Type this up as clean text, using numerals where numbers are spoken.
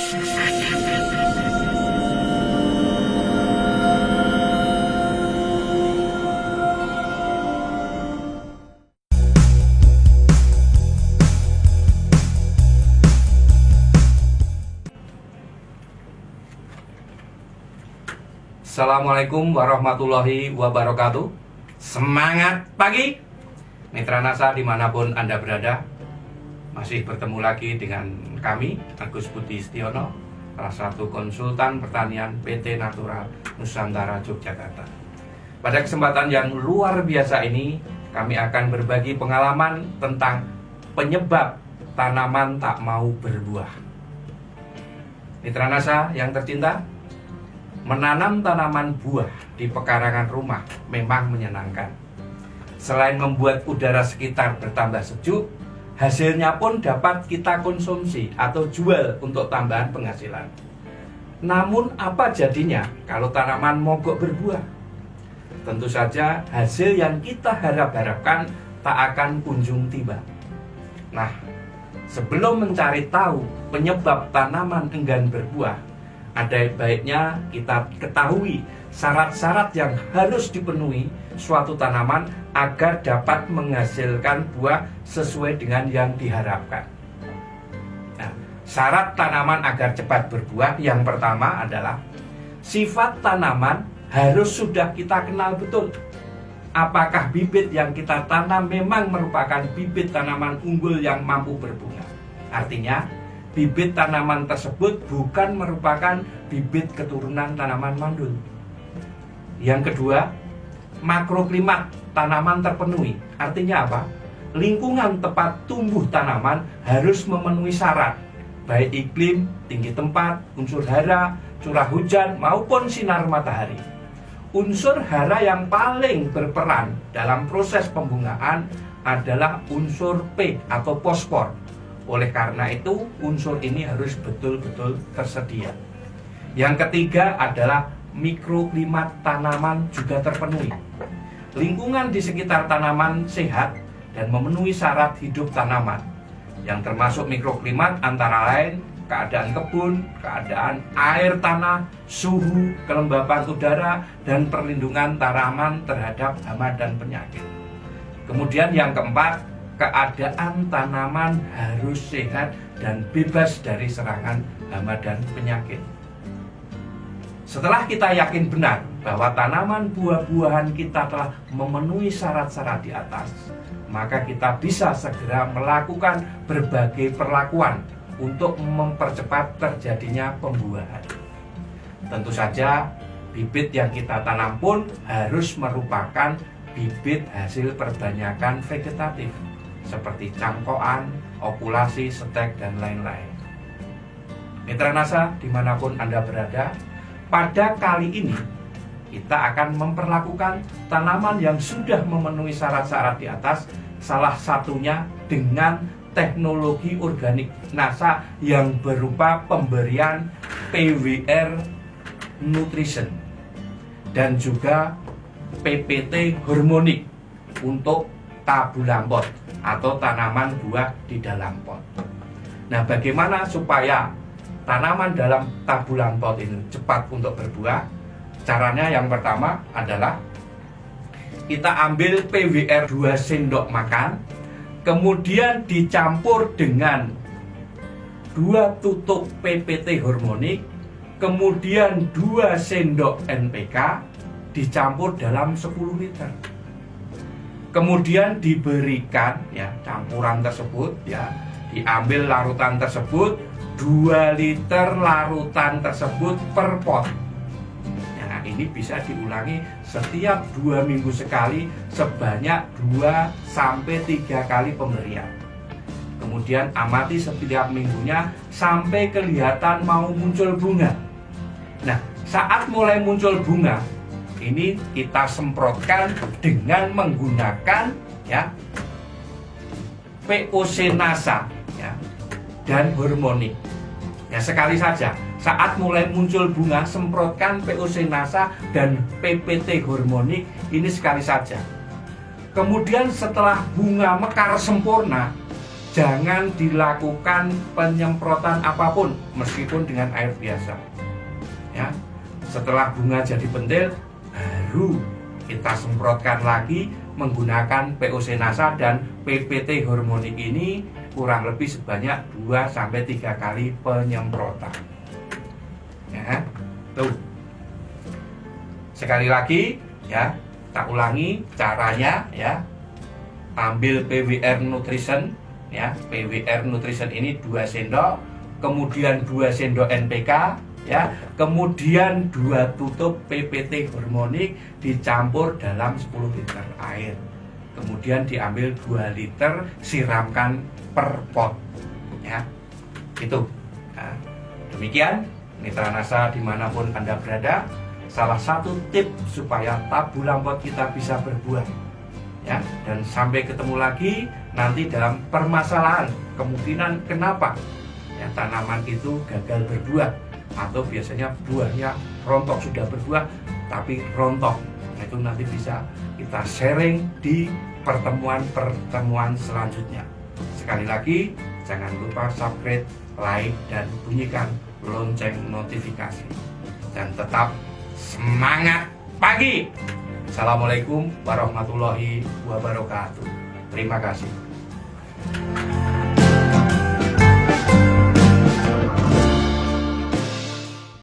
Assalamualaikum warahmatullahi wabarakatuh. Semangat pagi Mitra NASA dimanapun Anda berada. Masih bertemu lagi dengan kami, Agus Budi Setiono, salah satu konsultan pertanian PT Natural Nusantara Yogyakarta. Pada kesempatan yang luar biasa ini, kami akan berbagi pengalaman tentang penyebab tanaman tak mau berbuah. Mitra NASA yang tercinta, menanam tanaman buah di pekarangan rumah memang menyenangkan. Selain membuat udara sekitar bertambah sejuk, hasilnya pun dapat kita konsumsi atau jual untuk tambahan penghasilan. Namun apa jadinya kalau tanaman mogok berbuah? Tentu saja hasil yang kita harap-harapkan tak akan kunjung tiba. Nah, sebelum mencari tahu penyebab tanaman enggan berbuah, ada baiknya kita ketahui syarat-syarat yang harus dipenuhi suatu tanaman agar dapat menghasilkan buah sesuai dengan yang diharapkan. Nah, syarat tanaman agar cepat berbuah yang pertama adalah sifat tanaman harus sudah kita kenal betul. Apakah bibit yang kita tanam memang merupakan bibit tanaman unggul yang mampu berbunga? Artinya, bibit tanaman tersebut bukan merupakan bibit keturunan tanaman mandul. Yang kedua, makroklimat tanaman terpenuhi. Artinya apa? Lingkungan tempat tumbuh tanaman harus memenuhi syarat, baik iklim, tinggi tempat, unsur hara, curah hujan, maupun sinar matahari. Unsur hara yang paling berperan dalam proses pembungaan adalah unsur P atau fosfor. Oleh karena itu, unsur ini harus betul-betul tersedia. Yang ketiga adalah mikroklimat tanaman juga terpenuhi. Lingkungan di sekitar tanaman sehat dan memenuhi syarat hidup tanaman, yang termasuk mikroklimat antara lain keadaan kebun, keadaan air tanah, suhu, kelembapan udara, dan perlindungan tanaman terhadap hama dan penyakit. Kemudian yang keempat, keadaan tanaman harus sehat dan bebas dari serangan hama dan penyakit. Setelah kita yakin benar bahwa tanaman buah-buahan kita telah memenuhi syarat-syarat di atas, maka kita bisa segera melakukan berbagai perlakuan untuk mempercepat terjadinya pembuahan. Tentu saja, bibit yang kita tanam pun harus merupakan bibit hasil perbanyakan vegetatif, seperti cangkokan, okulasi, setek, dan lain-lain. Mitra NASA dimanapun Anda berada, pada kali ini kita akan memperlakukan tanaman yang sudah memenuhi syarat-syarat di atas, salah satunya dengan teknologi organik NASA yang berupa pemberian PWR Nutrition dan juga PPT hormonik untuk tabulampot atau tanaman buah di dalam pot. Nah, bagaimana supaya tanaman dalam tabulampot ini cepat untuk berbuah? Caranya yang pertama adalah kita ambil PWR 2 sendok makan, kemudian dicampur dengan 2 tutup PPT hormonik, kemudian 2 sendok NPK dicampur dalam 10 liter. Kemudian diberikan ya campuran tersebut ya, diambil larutan tersebut 2 liter larutan tersebut per pot. Nah, ini bisa diulangi setiap 2 minggu sekali sebanyak 2-3 kali pemberian. Kemudian amati setiap minggunya sampai kelihatan mau muncul bunga. Nah, saat mulai muncul bunga, ini kita semprotkan dengan menggunakan ya POC NASA ya, dan hormonik. Ya, sekali saja saat mulai muncul bunga semprotkan POC NASA dan PPT hormonik ini sekali saja. Kemudian setelah bunga mekar sempurna, jangan dilakukan penyemprotan apapun meskipun dengan air biasa. Ya, setelah bunga jadi pentil, baru kita semprotkan lagi menggunakan POC-NASA dan PPT hormonik ini kurang lebih sebanyak 2-3 kali penyemprotan. Ya, tuh. Sekali lagi ya, tak ulangi caranya ya. Ambil PWR Nutrition ya, PWR Nutrition ini 2 sendok, kemudian 2 sendok NPK ya, kemudian 2 tutup PPT hormonik dicampur dalam 10 liter air. Kemudian diambil 2 liter, siramkan per pot ya. Itu. Nah, demikian Mitra NASA dimanapun Anda berada, salah satu tips supaya tabula pot kita bisa berbuah ya. Dan sampai ketemu lagi nanti dalam permasalahan kemungkinan kenapa ya tanaman itu gagal berbuah atau biasanya buahnya rontok, sudah berbuah tapi rontok. Nah, itu nanti bisa kita sharing di pertemuan selanjutnya. Sekali lagi jangan lupa subscribe, like, dan bunyikan lonceng notifikasi. Dan tetap semangat pagi. Assalamualaikum warahmatullahi wabarakatuh. Terima kasih.